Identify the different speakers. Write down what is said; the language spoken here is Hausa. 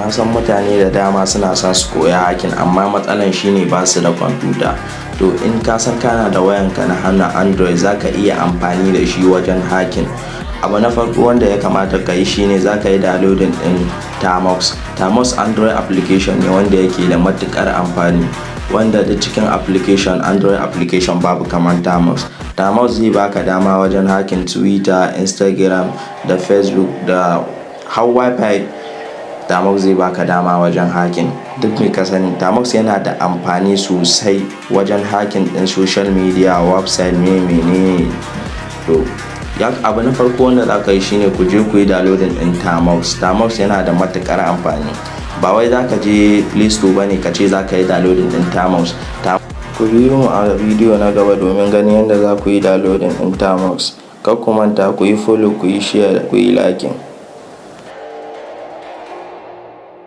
Speaker 1: na san mutane da dama suna son su koya hacking amma matsalan shine ba su da kwamfuta. To in ka san kana da wayanka na hannun Android zaka iya amfani da shi wajen hacking. Abu na farko wanda ya kamata ka yi shine zaka yi downloading din Tamox. Tamox Android application ne wanda yake da matukar amfani, wanda da cikin application Android application babu kamar Tamox. Tamox zai baka dama wajen hacking Twitter, Instagram da Facebook da har Wi-Fi. Tamox zai baka dama wajen hacking. Duk mai ka sani Tamox yana da amfani sosai wajen hacking din social media, website menene. To abu na farko wanda za ka yi shine ku je ku yi downloading din Tamox. Tamox yana da matukar amfani. Ba wai za ka je Play Store bane ka ce za ka yi downloading din Tamox. Ku biyo mu a bidiyo na gaba domin ganin yadda za ku yi downloading din Tamox. Kar ku manta ku yi follow, ku yi share, ku yi liking.